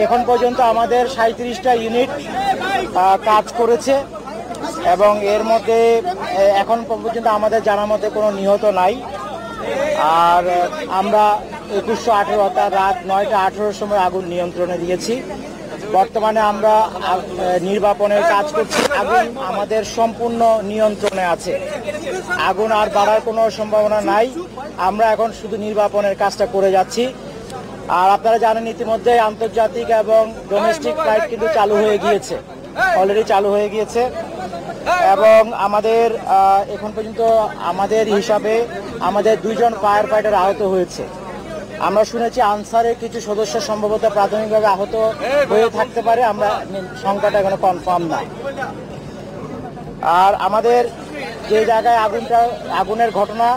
এখন পর্যন্ত আমাদের 37টা ইউনিট কাজ করেছে এবং এর মধ্যে এখন পর্যন্ত আমাদের জানার মধ্যে কোনো নিহত নাই। আর আমরা 2118 অর্থাৎ রাত 9টা 18-র সময় আগুন নিয়ন্ত্রণে দিয়েছি। বর্তমানে আমরা নির্বাপনের কাজ করছি। আগুন আমাদের সম্পূর্ণ নিয়ন্ত্রণে আছে, আগুন আর বাড়ার কোনো সম্ভাবনা নাই। আমরা এখন শুধু নির্বাপনের কাজটা করে যাচ্ছি। আর আপনারা জানেন ইতিমধ্যে আন্তর্জাতিক এবং ডোমেস্টিক ফ্লাইট কিন্তু চালু হয়ে গিয়েছে, অলরেডি চালু হয়ে গিয়েছে। এবং আমাদের এখন পর্যন্ত আমাদের হিসাবে আমাদের 2 জন ফায়ার ফাইটার আহত হয়েছে। আমরা শুনেছি আনসারের কিছু সদস্য সম্ভবত প্রাথমিকভাবে আহত হয়ে থাকতে পারে, আমরা সংখ্যাটা এখনো কনফার্ম না। আর আমাদের যে জায়গায় আগুনের ঘটনা,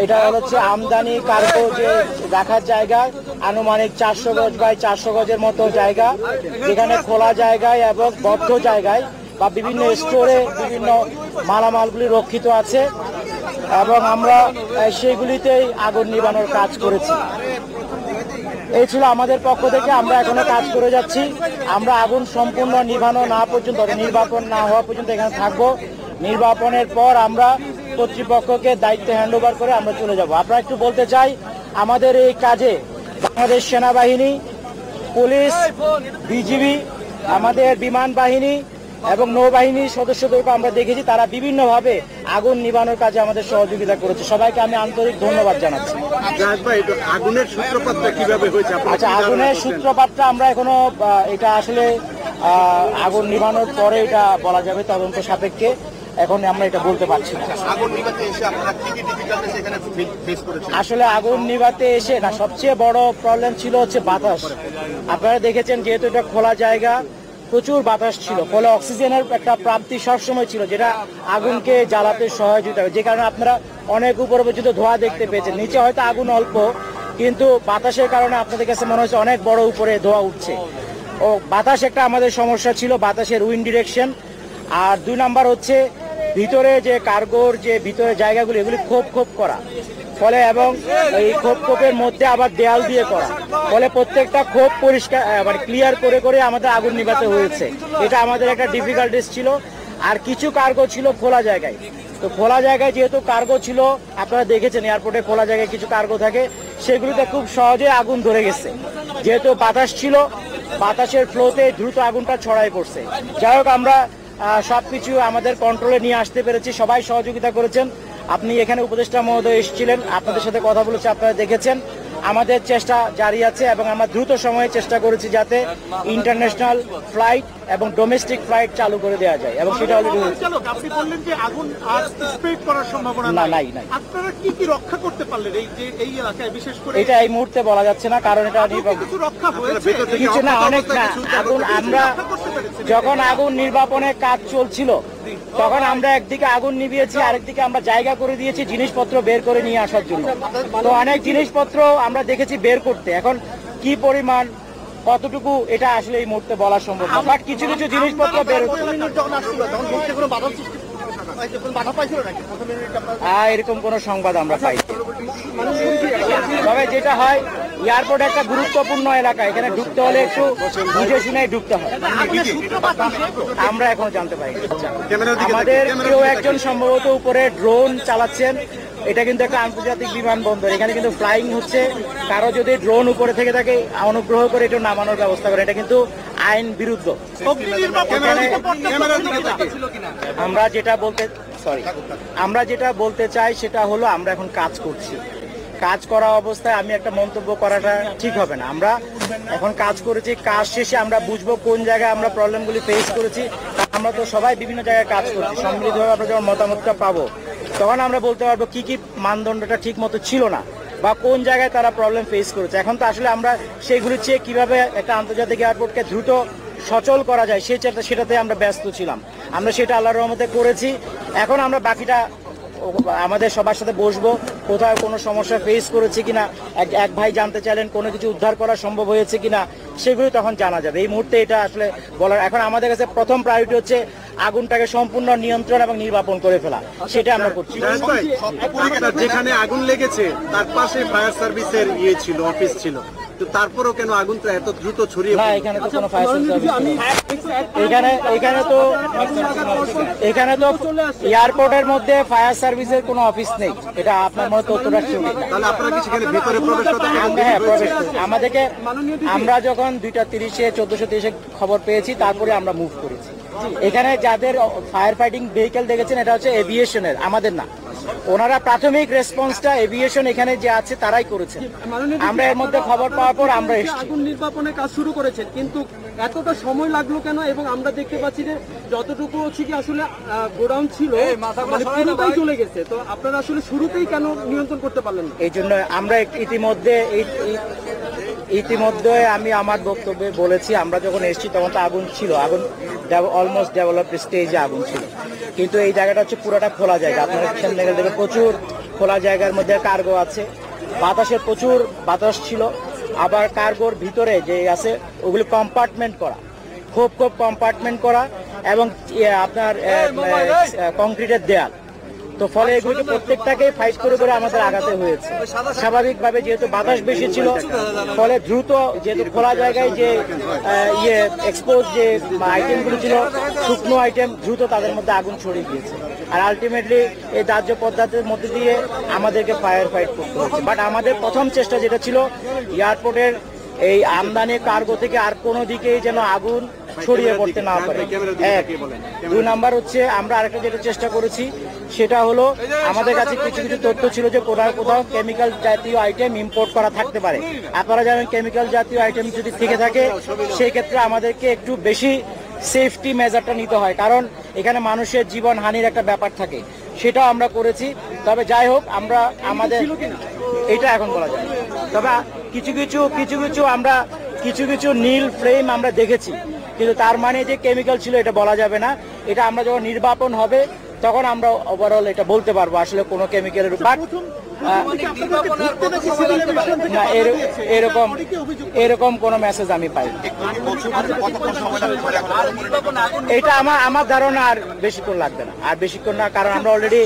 এটা হচ্ছে আমদানি কার্গো যে রাখার জায়গা, আনুমানিক 400 গজ বাই 400 গজের মতো জায়গা, যেখানে খোলা জায়গায় এবং বদ্ধ জায়গায় বা বিভিন্ন স্টোরে বিভিন্ন মালামালগুলি রক্ষিত আছে এবং আমরা সেইগুলিতেই আগুন নিবানোর কাজ করেছি। এই ছিল আমাদের পক্ষ থেকে, আমরা এখনো কাজ করে যাচ্ছি। আমরা আগুন সম্পূর্ণ নিভানো না পর্যন্ত, নির্বাপন না হওয়া পর্যন্ত এখানে থাকবো। নির্বাপনের পর আমরা কর্তৃপক্ষকে দায়িত্ব হ্যান্ডওভার করে আমরা চলে যাব। আপনারা একটু বলতে চাই, আমাদের এই কাজে বাংলাদেশ সেনাবাহিনী, পুলিশ, বিজিবি, আমাদের বিমান বাহিনী এবং নৌবাহিনীর সদস্যদেরকে আমরা দেখেছি, তারা বিভিন্নভাবে আগুন নিবানোর কাজে আমাদের সহযোগিতা করেছে। সবাইকে আমি আন্তরিক ধন্যবাদ জানাচ্ছি। আগুনের সূত্রপাতটা কিভাবে হয়েছে? আচ্ছা, আগুনের সূত্রপাতটা আমরা এখনো এটা আসলে আগুন নিবানোর পরে এটা বলা যাবে তদন্ত সাপেক্ষে, এখন আমরা এটা বলতে পারছি না। আসলে আগুন নিভাতে এসে না, সবচেয়ে বড় প্রবলেম ছিল হচ্ছে বাতাস। আপনারা দেখেছেন যেহেতু এটা খোলা জায়গা, প্রচুর বাতাস ছিল, ফলে অক্সিজেনের একটা প্রাপ্তি সবসময় ছিল, যেটা আগুনকে জ্বালাতে সহযোগিতা করে। যে কারণে আপনারা অনেক উপরে পর্যন্ত ধোঁয়া দেখতে পেয়েছেন। নিচে হয়তো আগুন অল্প, কিন্তু বাতাসের কারণে আপনাদের কাছে মনে হচ্ছে অনেক বড় উপরে ধোঁয়া উঠছে। ও বাতাস একটা আমাদের সমস্যা ছিল, বাতাসের উইন্ড ডিরেকশন। আর 2 নাম্বার হচ্ছে ভিতরে যে কার্গোর যে ভিতরে জায়গাগুলি, এগুলি খোপ করা, ফলে এবং এই খোপের মধ্যে আবার দেয়াল দিয়ে করা, ফলে প্রত্যেকটা খোপ পরিষ্কার মানে ক্লিয়ার করে করে আমাদের আগুন নিভাতে হয়েছে। এটা আমাদের একটা ডিফিকাল্টিস ছিল। আর কিছু কার্গো ছিল খোলা জায়গায়, তো খোলা জায়গায় যেহেতু কার্গো ছিল, আপনারা দেখেছেন এয়ারপোর্টে খোলা জায়গায় কিছু কার্গো থাকে, সেগুলিতে খুব সহজে আগুন ধরে গেছে। যেহেতু বাতাস ছিল, বাতাসের ফ্লোতে দ্রুত আগুনটা ছড়াই পড়ছে। যাই হোক, আমরা সবকিছু আমাদের কন্ট্রোলে নিয়ে আসতে পেরেছি, সবাই সহযোগিতা করেছেন। আপনি এখানে উপদেষ্টা মহোদয় এসেছিলেন, আপনাদের সাথে কথা বলেছে, আপনারা দেখেছেন। আমাদের চেষ্টা জারি আছে এবং আমরা দ্রুত সময়ে চেষ্টা করেছি যাতে ইন্টারন্যাশনাল ফ্লাইট এবং ডোমেস্টিক ফ্লাইট চালু করে দেওয়া যায়, এবং সেটা অলরেডি হয়েছে। আপনি বললেন যে আগুন আর স্প্রেড করার সম্ভাবনা নাই। আপনারা কি রক্ষা করতে পারলেন এই এলাকায়, বিশেষ করে? এটা এই মুহূর্তে বলা যাচ্ছে না, কারণ এটা কিছু রক্ষা হয়েছে কিছু না, অনেক না। আগুন আমরা যখন আগুন নির্বাপনের কাজ চলছিল, তখন আমরা একদিকে আগুন নিভিয়েছি, আরেকদিকে আমরা জায়গা করে দিয়েছি জিনিসপত্র বের করে নিয়ে আসার জন্য। তো অনেক জিনিসপত্র আমরা দেখেছি বের করতে, এখন কি পরিমাণ কতটুকু এটা আসলে এই মুহূর্তে বলা সম্ভব না, বাট কিছু কিছু জিনিসপত্র বের হচ্ছে। এরকম কোন সংবাদ আমরা পাই। তবে যেটা হয়, এয়ারপোর্ট একটা গুরুত্বপূর্ণ এলাকা, এখানে ঢুকতে হলে একটু বুঝে শুনে ঢুকতে হয়। আমরা এখনো জানতে পারি। আমাদের কেউ একজন সম্ভবত উপরে ড্রোন চালাচ্ছেন, এটা কিন্তু একটা আন্তর্জাতিক বিমানবন্দর, এখানে কিন্তু ফ্লাইং হচ্ছে। কারো যদি ড্রোন উপরে থেকে থাকে, অনুগ্রহ করে এটা নামানোর ব্যবস্থা করে, এটা কিন্তু আইন বিরুদ্ধ। আমরা যেটা বলতে চাই সেটা হলো, আমরা এখন কাজ করছি। কাজ করা অবস্থায় আমি একটা মন্তব্য করাটা ঠিক হবে না। আমরা এখন কাজ করেছি, কাজ শেষে আমরা বুঝবো কোন জায়গায় আমরা প্রবলেমগুলি ফেস করেছি। আমরা তো সবাই বিভিন্ন জায়গায় কাজ করছি, সম্মিলিতভাবে আমরা যখন মতামতটা পাবো, তখন আমরা বলতে পারবো কি কি মানদণ্ডটা ঠিক মতো ছিল না বা কোন জায়গায় তারা প্রবলেম ফেস করেছে। এখন তো আসলে আমরা সেইগুলি চেয়ে কিভাবে একটা আন্তর্জাতিক এয়ারপোর্টকে দ্রুত সচল করা যায় সেটাতে আমরা ব্যস্ত ছিলাম। আমরা সেটা আল্লাহর রহমতে করেছি। এখন আমরা বাকিটা আমাদের সবার সাথে বসবো, কোথাও কোনো সমস্যা ফেস করেছে কিনা, এক ভাই জানতে চাইলেন কোনো কিছু উদ্ধার করা সম্ভব হয়েছে কিনা, সেগুলো তখন জানা যাবে। এই মুহূর্তে এটা আসলে বলার, এখন আমাদের কাছে প্রথম প্রায়োরিটি হচ্ছে আগুনটাকে সম্পূর্ণ নিয়ন্ত্রণ এবং নির্বাপন করে ফেলা, সেটা আমরা করছি। যেখানে আগুন লেগেছে তার পাশে ফায়ার সার্ভিসের অফিস ছিল, তো তারপরেও কেন আগুনটা এত দ্রুত ছড়িয়ে না, পড়লো? এখানে তো কোনো ফায়ার সার্ভিস এখানে তো এয়ারপোর্টের মধ্যে ফায়ার সার্ভিসের কোনো অফিস নেই। এটা আপনার মনে তথ্যটা ঠিক। তাহলে আপনারা কি সেখানে ভেতরে প্রবেশ করতে হ্যাঁ, প্রবেশ করি। আমাদেরকে আমরা যখন 2:30 1430 খবর পেয়েছি, তারপরে আমরা মুভ করেছি। এখানে যাদের ফায়ার ফাইটিং ভেহিকেল দেখেছেন, এটা হচ্ছে এভিয়েশনের, আমাদের না। ওনারা প্রাথমিক রেসপন্সটা এভিয়েশন এখানে যে আছে তারাই করেছেন। আমরা এর মধ্যে খবর পাওয়ার পর আমরা এসেছি। আগুন নির্বাপনের কাজ শুরু করেছেন, কিন্তু এতটা সময় লাগলো কেন? এবং আমরা দেখতে পাচ্ছি যে যতটুকু হচ্ছে কি আসলে গোডাউন ছিল মানে পুরোটাই চলে গেছে। তো আপনারা আসলে শুরুতেই কেন নিয়ন্ত্রণ করতে পারলেন না? এই জন্য আমরা ইতিমধ্যে আমি আমার বক্তব্যে বলেছি, আমরা যখন এসেছি তখন তো আগুন ছিল, আগুন অলমোস্ট ডেভেলপড স্টেজে আগুন ছিল। কিন্তু এই জায়গাটা হচ্ছে পুরোটা খোলা জায়গা। আপনারা সামনে গেলে দেখবেন প্রচুর খোলা জায়গার মধ্যে কার্গো আছে, বাতাসের প্রচুর বাতাস ছিল। আবার কার্গোর ভিতরে যে আছে ওগুলো কম্পার্টমেন্ট করা, খুব কম্পার্টমেন্ট করা, এবং আপনার কংক্রিটের দেয়াল। তো ফলে এগুলোকে প্রত্যেকটাকে ফাইট করে করে আমাদের আগাতে হয়েছে। স্বাভাবিকভাবে যেহেতু বাতাস বেশি ছিল, ফলে দ্রুত, যেহেতু খোলা জায়গায় যে এক্সপোজ যে আইটেমগুলো ছিল, শুকনো আইটেম, দ্রুত তাদের মধ্যে আগুন ছড়িয়ে গিয়েছে। আর আলটিমেটলি এই দাহ্য পদার্থের মধ্যে দিয়ে আমাদেরকে ফায়ার ফাইট করতে হয়েছে। বাট আমাদের প্রথম চেষ্টা যেটা ছিল, এয়ারপোর্টের এই আমদানি কার্গো থেকে আর কোনো দিকেই যেন আগুন ছড়িয়ে পড়তে না পারে। এক, 2 নাম্বার হচ্ছে আমরা আরেকটা যেটা চেষ্টা করেছি, সেটা হলো আমাদের কাছে কিছু কিছু তথ্য ছিল যে কোথাও কেমিক্যাল জাতীয় আইটেম ইম্পোর্ট করা থাকতে পারে। আপনারা জানেন কেমিক্যাল জাতীয় আইটেম যদি থেকে থাকে, সেই ক্ষেত্রে আমাদেরকে একটু বেশি সেফটি মেজারটা নিতে হয়, কারণ এখানে মানুষের জীবন হানির একটা ব্যাপার থাকে। সেটাও আমরা করেছি। তবে যাই হোক, আমরা আমাদের এটা এখন বলা যায়, তবে কিছু কিছু নীল ফ্লেম আমরা দেখেছি, কিন্তু তার মানে যে কেমিক্যাল ছিল এটা বলা যাবে না। এটা আমরা যখন নির্বাপন হবে তখন আমরা ওভারঅল এটা বলতে পারবো আসলে কোনো কেমিক্যালের বাট না, এরকম কোনো মেসেজ আমি পাই। এটা আমার ধারণা আর বেশিক্ষণ লাগবে না, কারণ আমরা অলরেডি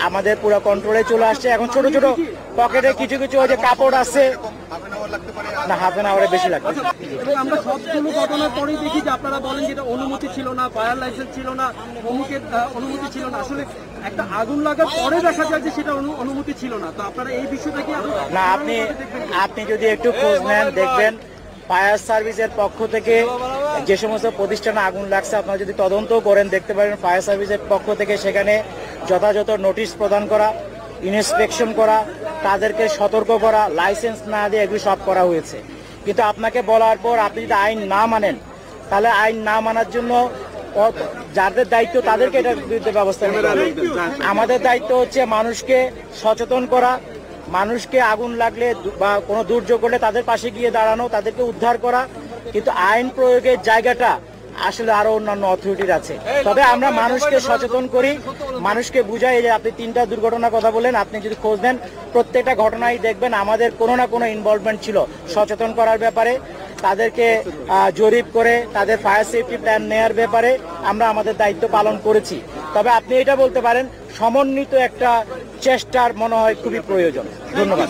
আমাদের পুরো কন্ট্রোলে চলে আসছে। এখন ছোট ছোট পকেটে কিছু কিছু ওই যে কাপড় আছে না, হাফ এন আওয়ারে বেশি লাগবে। এবং আমরা সবগুলো ঘটনার পরেই দেখি যে আপনারা বলেন যে এটা অনুমতি ছিল না, ফায়ার লাইসেন্স ছিল না, অমুকের অনুমতি ছিল না। আসলে একটা আগুন লাগার পরে দেখা যায় যে সেটা অনুমতি ছিল না। তো আপনারা এই বিষয়টা কি না, আপনি যদি একটু খোঁজ নেন, দেখবেন ফায়ার সার্ভিসের পক্ষ থেকে যে সমস্ত প্রতিষ্ঠানে আগুন লাগছে, আপনারা যদি তদন্ত করেন দেখতে পারেন ফায়ার সার্ভিসের পক্ষ থেকে সেখানে যথাযথ নোটিশ প্রদান করা, ইন্সপেকশন করা, তাদেরকে সতর্ক করা, লাইসেন্স না দিয়ে এগুলি সব করা হয়েছে। কিন্তু আপনাকে বলার পর আপনি যদি আইন না মানেন, তাহলে আইন না মানার জন্য যাদের দায়িত্ব তাদেরকে এটার বিরুদ্ধে ব্যবস্থা নিতে হবে। আমাদের দায়িত্ব হচ্ছে মানুষকে সচেতন করা, মানুষকে আগুন লাগলে বা কোনো দুর্যোগ হলে তাদের পাশে গিয়ে দাঁড়ানো, তাদেরকে উদ্ধার করা। কিন্তু আইন প্রয়োগের জায়গাটা আসলে আরো অন্যান্য অথরিটির আছে। তবে আমরা মানুষকে সচেতন করি, মানুষকে বুঝাই। যে আপনি 3টা দুর্ঘটনার কথা বলেন, আপনি যদি খোঁজ নেন প্রত্যেকটা ঘটনায় দেখবেন আমাদের কোনো না কোনো ইনভলভমেন্ট ছিল সচেতন করার ব্যাপারে, তাদেরকে জরিপ করে তাদের ফায়ার সেফটি প্ল্যান নেওয়ার ব্যাপারে আমরা আমাদের দায়িত্ব পালন করেছি। তবে আপনি এটা বলতে পারেন সমন্বিত একটা চেষ্টার মনে হয় খুবই প্রয়োজন। ধন্যবাদ।